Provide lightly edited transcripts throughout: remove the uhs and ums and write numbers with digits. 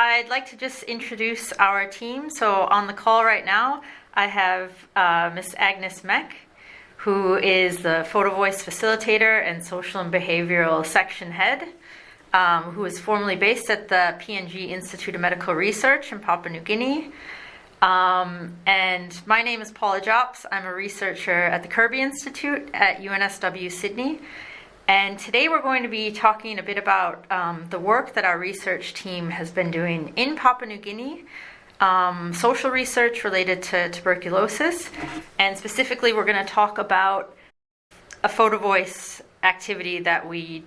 I'd like to just introduce our team. So on the call right now, I have Miss Agnes Meck, who is the Photovoice facilitator and social and behavioral section head, who is formerly based at the PNG Institute of Medical Research in Papua New Guinea. And my name is Paula Jops. I'm a researcher at the Kirby Institute at UNSW Sydney. And today we're going to be talking a bit about the work that our research team has been doing in Papua New Guinea, social research related to tuberculosis, and specifically we're going to talk about a Photovoice activity that we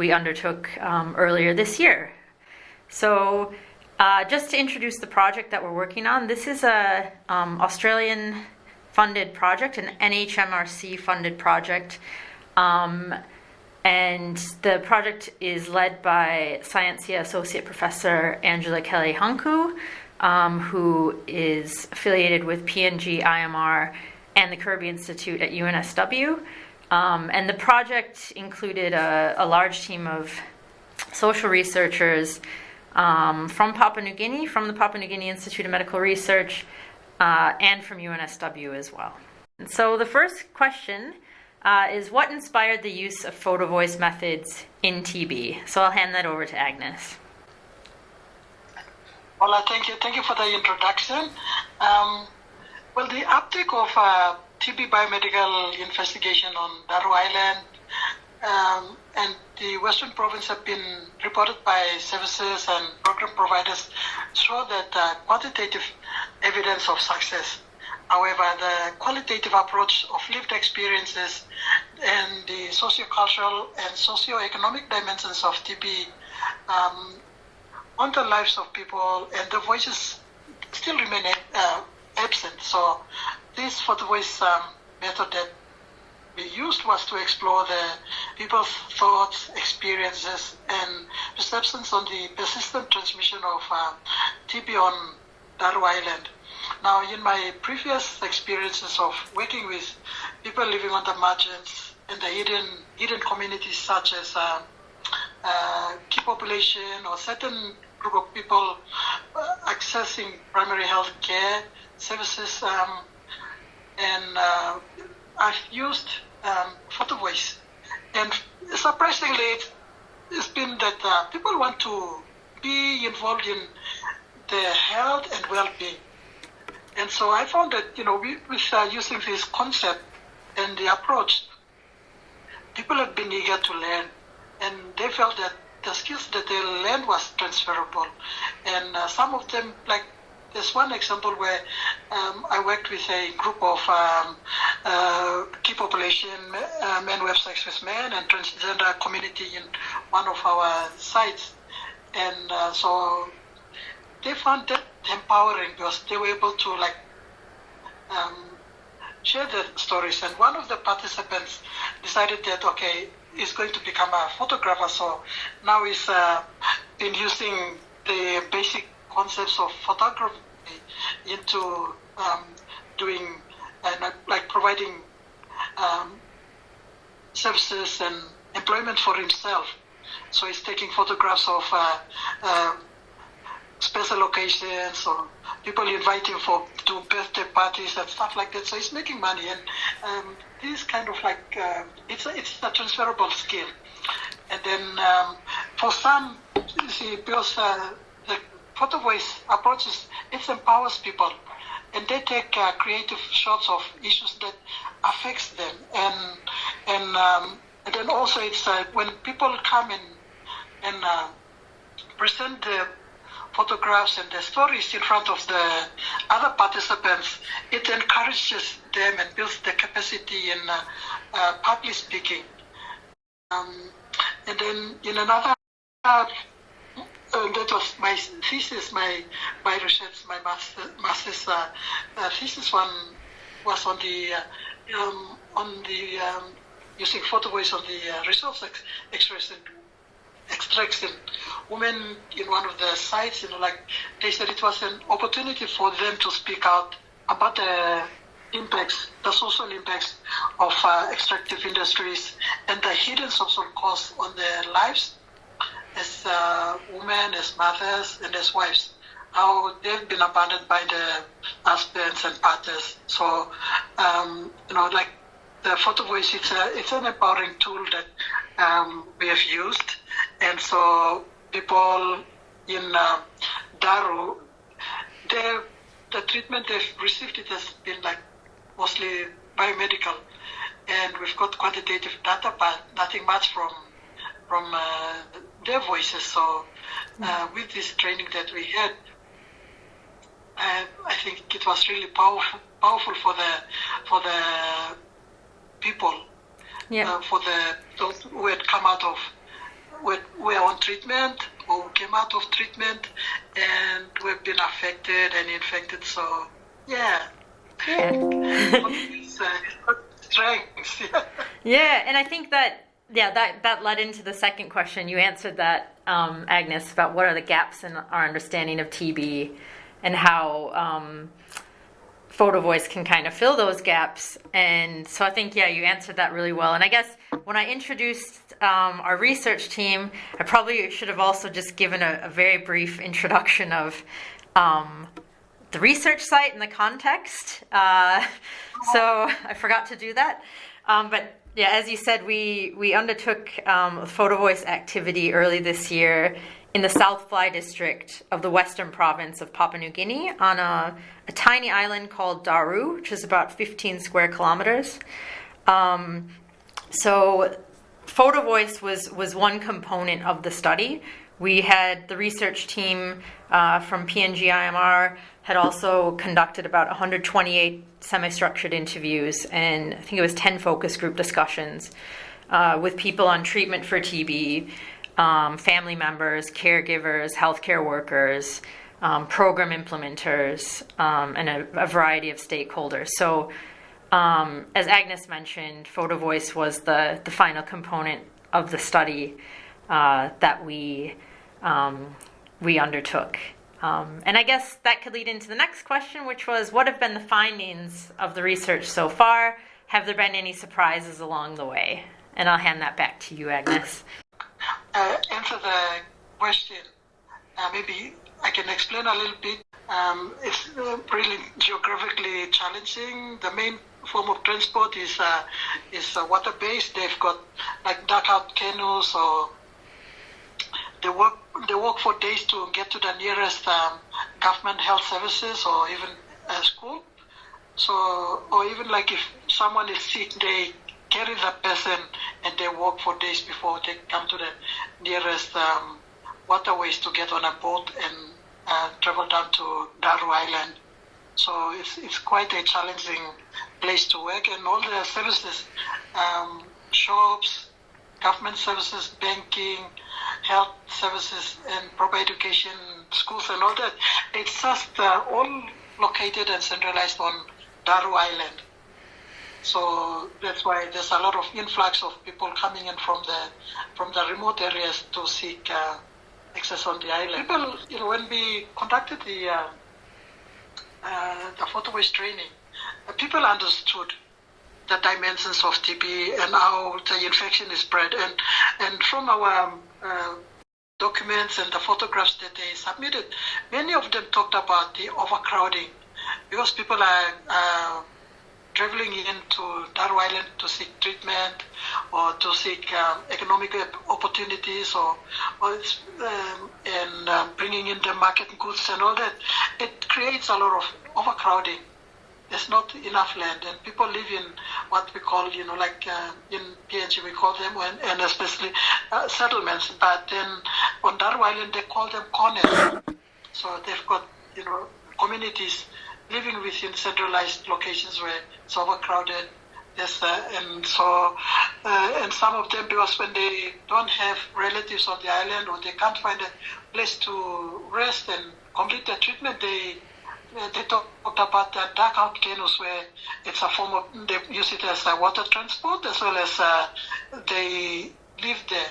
undertook earlier this year. So just to introduce the project that we're working on, this is a Australian funded project, an NHMRC funded project. And the project is led by Scientia Associate Professor Angela Kelly-Hunku, who is affiliated with PNG, IMR, and the Kirby Institute at UNSW. And the project included a large team of social researchers from Papua New Guinea, from the Papua New Guinea Institute of Medical Research, and from UNSW as well. And so the first question is what inspired the use of Photovoice methods in TB? So I'll hand that over to Agnes. Paula, thank you. Thank you for the introduction. Well, the uptake of TB biomedical investigation on Daru Island and the Western Province have been reported by services and program providers show that quantitative evidence of success. However, the qualitative approach of lived experiences and the socio-cultural and socio-economic dimensions of TB on the lives of people and the voices still remain absent. So this Photovoice method that we used was to explore the people's thoughts, experiences, and perceptions on the persistent transmission of TB on Daru Island. Now, in my previous experiences of working with people living on the margins in the hidden communities such as key population or certain group of people accessing primary health care services, and I've used Photovoice. And surprisingly, it's been that people want to be involved in their health and well-being. And so I found that, with using this concept and the approach, people have been eager to learn, and they felt that the skills that they learned was transferable. And some of them, like there's one example where I worked with a group of key population, men who have sex with men, and transgender community in one of our sites. And so they found that empowering because they were able to share their stories. And one of the participants decided that he's going to become a photographer. So now he's been using the basic concepts of photography into doing providing services and employment for himself. So he's taking photographs of special occasions or people inviting to birthday parties and stuff like that. So he's making money, and this is kind of it's a transferable skill. And then for some, you see, because the Photovoice approaches, it empowers people, and they take creative shots of issues that affects them, and then also it's when people come in and present the photographs and the stories in front of the other participants, it encourages them and builds the capacity in public speaking. And then in another, that was my thesis, my research, my master's thesis one was on the using Photovoice on the resource extraction. Women in one of the sites, they said it was an opportunity for them to speak out about the impacts, the social impacts of extractive industries and the hidden social costs on their lives as women, as mothers, and as wives, how they've been abandoned by the husbands and partners. So, like the Photovoice, it's an empowering tool that we have used. And so people in Daru, the treatment they've received, it has been like mostly biomedical. And we've got quantitative data, but nothing much from their voices. So with this training that we had, I think it was really powerful for the people, for those who had come out of, were on treatment, who came out of treatment, and who have been affected and infected. So it's strengths. Yeah, and I think that led into the second question. You answered that, Agnes, about what are the gaps in our understanding of TB and how Photovoice can kind of fill those gaps. And so I think, you answered that really well. And I guess when I introduced our research team, I probably should have also just given a very brief introduction of the research site and the context. So I forgot to do that. But yeah, as you said, we undertook a Photovoice activity early this year in the South Fly district of the western province of Papua New Guinea on a tiny island called Daru, which is about 15 square kilometers. So Photovoice was one component of the study. We had the research team from PNG IMR had also conducted about 128 semi-structured interviews, and I think it was 10 focus group discussions with people on treatment for TB, family members, caregivers, healthcare workers, program implementers, and a variety of stakeholders. So as Agnes mentioned, Photovoice was the final component of the study that we undertook. And I guess that could lead into the next question, which was, what have been the findings of the research so far? Have there been any surprises along the way? And I'll hand that back to you, Agnes. Answer the question. Maybe I can explain a little bit. It's really geographically challenging. The main form of transport is water-based. They've got like dugout canoes, or they walk for days to get to the nearest government health services or even a school. So, or even like if someone is sick, they carry the person and they walk for days before they come to the nearest waterways to get on a boat and travel down to Daru Island. So it's quite a challenging place to work, and all the services, shops, government services, banking, health services, and proper education, schools and all that, it's just all located and centralized on Daru Island. So that's why there's a lot of influx of people coming in from the remote areas to seek access on the island. People, when we conducted the Photovoice training, people understood the dimensions of TB and how the infection is spread. And from our documents and the photographs that they submitted, many of them talked about the overcrowding, because people are traveling into Daru Island to seek treatment or to seek economic opportunities and bringing in the market goods and all that. It creates a lot of overcrowding. There's not enough land, and people live in what we call, like in PNG we call them, and especially settlements, but then on Daru Island they call them corners. So they've got, communities living within centralized locations where it's overcrowded. Yes, and some of them, because when they don't have relatives on the island or they can't find a place to rest and complete their treatment, they talked about the dugout canoes, where it's a form of, they use it as a water transport, as well as they live there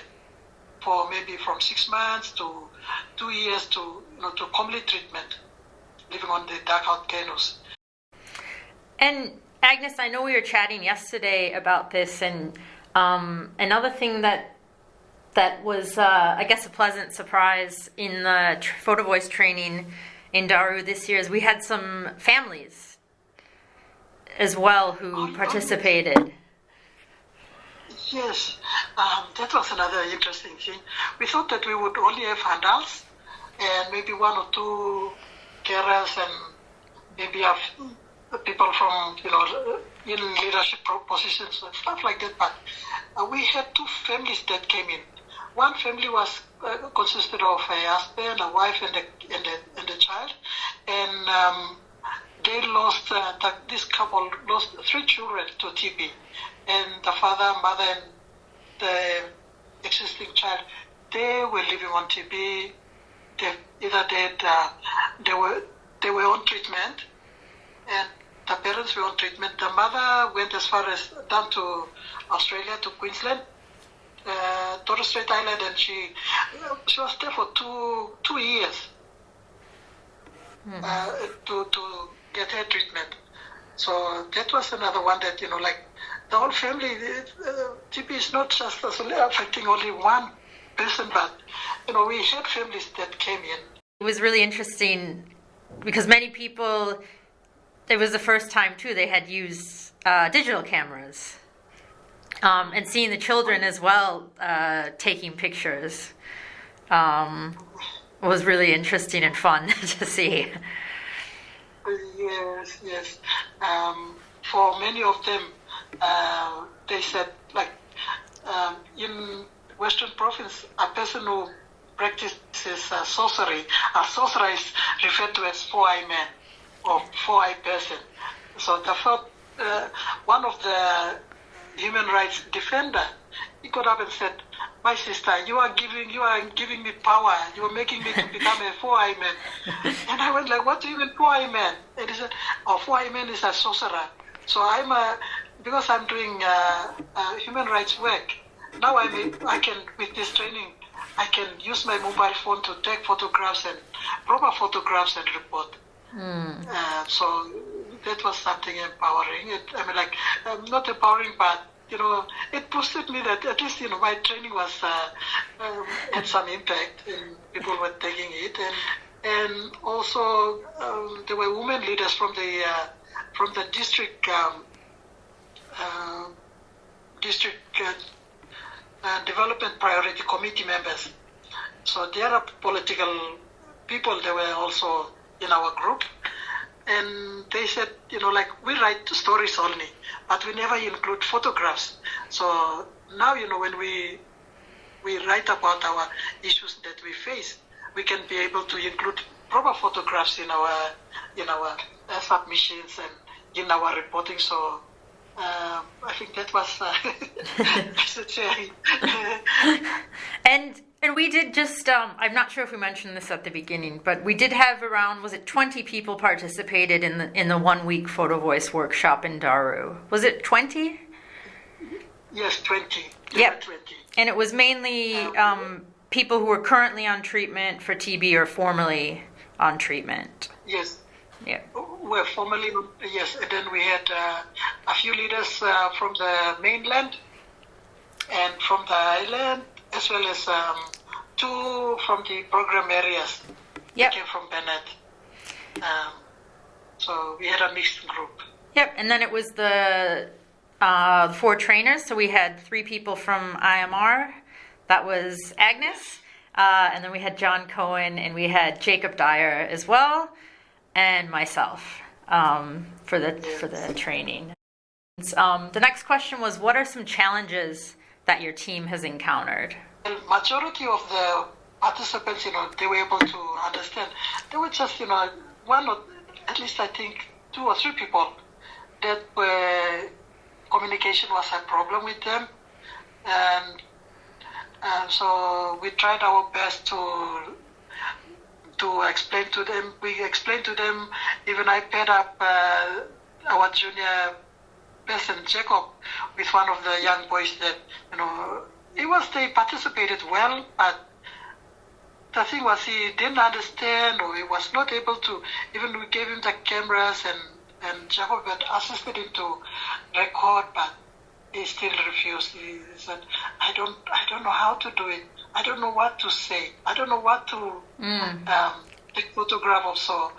for maybe from 6 months to 2 years to complete treatment, living on the dugout canoes. And Agnes, I know we were chatting yesterday about this, and another thing that that was, I guess, a pleasant surprise in the Photovoice training in Daru this year is we had some families as well who participated. Yes, that was another interesting thing. We thought that we would only have adults and maybe one or two carers and maybe have people from, in leadership positions and stuff like that. But we had two families that came in. One family was consisted of a husband, a wife, and a child, and they lost. This couple lost 3 children to TB, and the father, mother, and the existing child, they were living on TB. They were on treatment, and the parents were on treatment. The mother went as far as down to Australia, to Queensland, Torres Strait Island, and she was there for two years to get her treatment. So that was another one that, like the whole family, TB is not just affecting only one person, but, we had families that came in. It was really interesting because many people, it was the first time too they had used digital cameras, and seeing the children as well taking pictures was really interesting and fun to see. Yes. For many of them, they said, like, in Western Province, a person who practices sorcery, a sorcerer is referred to as 4-eye man or 4-eye person. So the thought, one of the human rights defender, he got up and said, "My sister, you are giving me power. You are making me to become a 4-eye man." And I went like, "What do you mean 4-eye man?" And he said, "Oh, 4-eye man is a sorcerer. So because I'm doing human rights work. Now I can, with this training, I can use my mobile phone to take photographs and proper photographs and report." So that was something empowering. Not empowering, but it boosted me that at least my training was had some impact, and people were taking it, and also there were women leaders from the district development priority committee members. So there are political people. They were also in our group, and they said, we write stories only, but we never include photographs. So now, when we write about our issues that we face, we can be able to include proper photographs in our submissions and in our reporting. So I think that was And we did just, I'm not sure if we mentioned this at the beginning, but we did have around, 20 people participated in the 1-week Photovoice workshop in Daru. Was it 20? Yes, 20. Yep. 20. And it was mainly people who were currently on treatment for TB or formerly on treatment. Yes. Yeah. We're formally, yes. And then we had a few leaders from the mainland and from the island, as well as 2 from the program areas. Yep. They came from Bennett. So we had a mixed group. Yep. And then it was the 4 trainers. So we had 3 people from IMR. That was Agnes. And then we had John Cohen, and we had Jacob Dyer as well, and myself for the training. The next question was, what are some challenges that your team has encountered? The majority of the participants, they were able to understand. There were just, one or at least I think 2 or 3 people that were communication was a problem with them, and so we tried our best to explain to them. We explained to them. Even I paired up our junior person Jacob with one of the young boys that they participated well, but the thing was he didn't understand, or he was not able to. Even we gave him the cameras, and Jacob had assisted him to record, but he still refused. He said, I don't know how to do it. I don't know what to say. I don't know what to take photograph of. So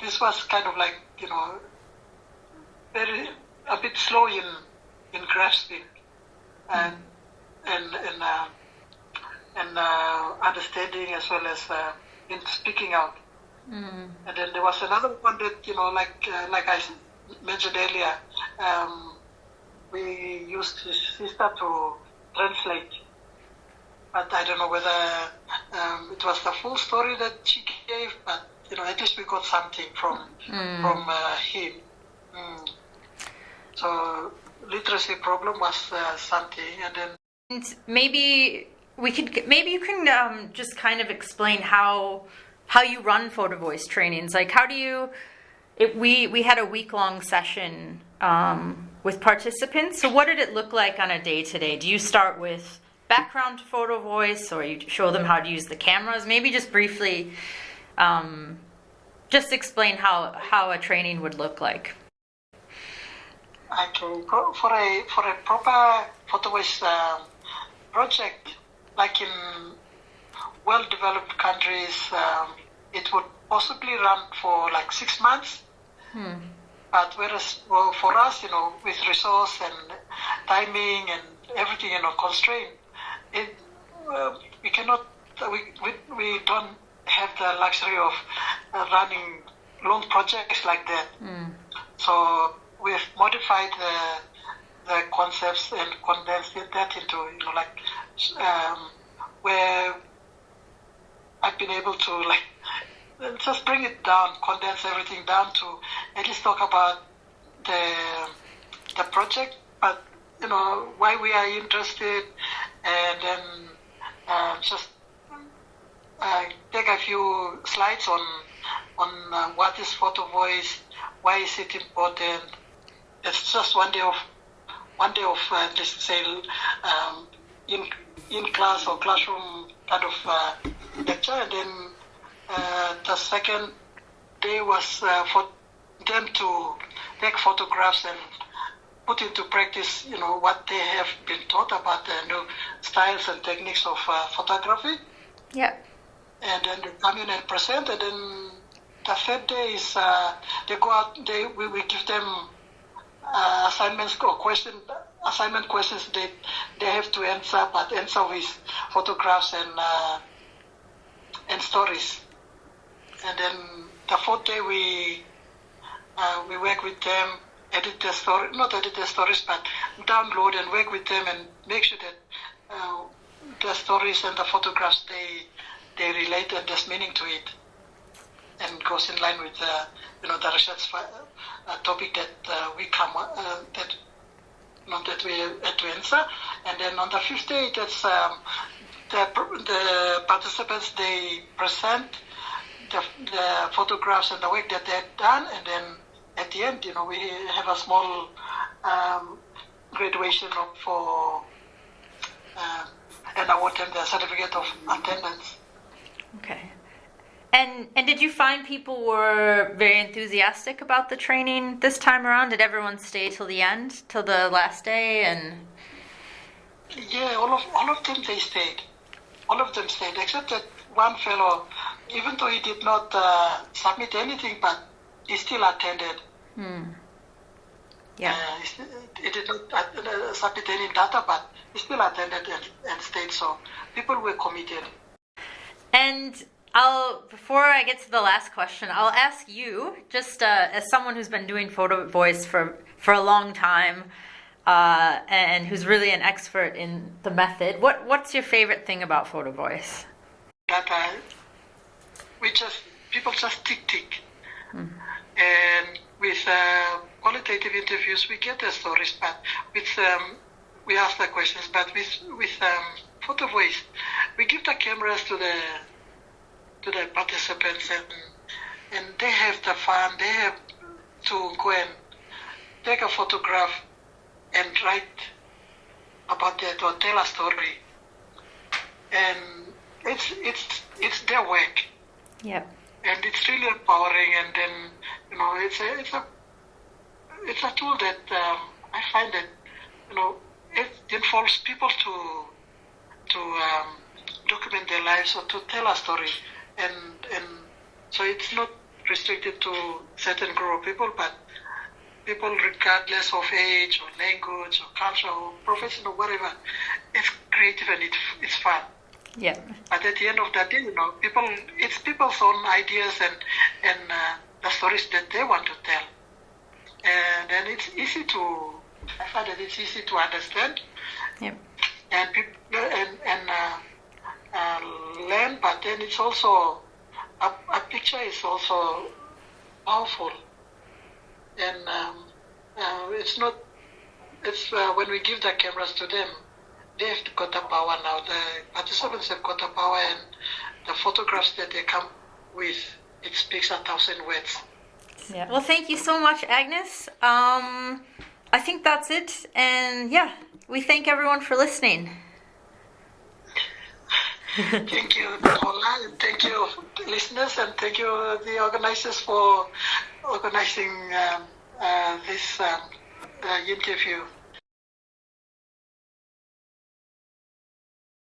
this was kind of like, a bit slow in grasping and understanding, as well as in speaking out. And then there was another one that, like I mentioned earlier, we used his sister to translate. But I don't know whether it was the full story that she gave, but at least we got something from him. So literacy problem was something, and then. And maybe you can just kind of explain how you run Photovoice trainings. Like, how do you? We had a week-long session with participants. So what did it look like on a day-to-day? Do you start with background to Photovoice, or you show them how to use the cameras? Maybe just briefly, just explain how a training would look like. Okay, for a proper Photovoice project, like in well-developed countries, it would possibly run for like 6 months. But whereas for us, with resource and timing and everything, constraint, we cannot, we don't have the luxury of running long projects like that. So we've modified the concepts and condensed that into, where I've been able to just bring it down, condense everything down to at least talk about the project, but why we are interested, and then just take a few slides on what is Photovoice, why is it important. It's just one day of let's say in class or classroom kind of lecture, and then the second day was for them to take photographs and put into practice, what they have been taught about the new styles and techniques of photography. Yeah. And then they come in and present, and then the third day is they go out. We give them assignment questions they have to answer, but answer with photographs and stories. And then the fourth day we work with them, not edit their stories, but download and work with them and make sure that the stories and the photographs they relate and there's meaning to it, and goes in line with the research topic that we come that we had to answer. And then on the fifth day, that's the participants, they present the photographs and the work that they had done, and then at the end, we have a small graduation and award them the certificate of attendance. Okay. And did you find people were very enthusiastic about the training this time around? Did everyone stay till the end, till the last day? And yeah, all of them, they stayed. All of them stayed, except that one fellow, even though he did not submit anything, but he still attended. Yeah. He did not submit any data, but he still attended and stayed. So people were committed. And before I get to the last question, I'll ask you, just as someone who's been doing Photovoice for a long time, and who's really an expert in the method, what's your favorite thing about Photovoice? That people just tick. And with qualitative interviews, we get the stories, but with we ask the questions. But with Photovoice, we give the cameras to the participants, and they have the fun. They have to go and take a photograph and write about that or tell a story, and it's their work. Yep. And it's really empowering, and then it's a tool that I find that it involves people to document their lives or to tell a story, and so it's not restricted to certain group of people, but people regardless of age or language or culture or profession or whatever. It's creative and it's fun. Yeah. But at the end of the day, it's people's own ideas and the stories that they want to tell, and then it's easy to. I find that it's easy to understand. Yeah. And learn, but then it's also a picture is also powerful, and it's not. It's when we give the cameras to them, they've got the power now. The participants have got the power, and the photographs that they come with, it speaks 1,000 words. Yeah. Well, thank you so much, Agnes. I think that's it, and yeah, we thank everyone for listening. Thank you, Paula, and thank you, listeners, and thank you, the organizers, for organizing this interview.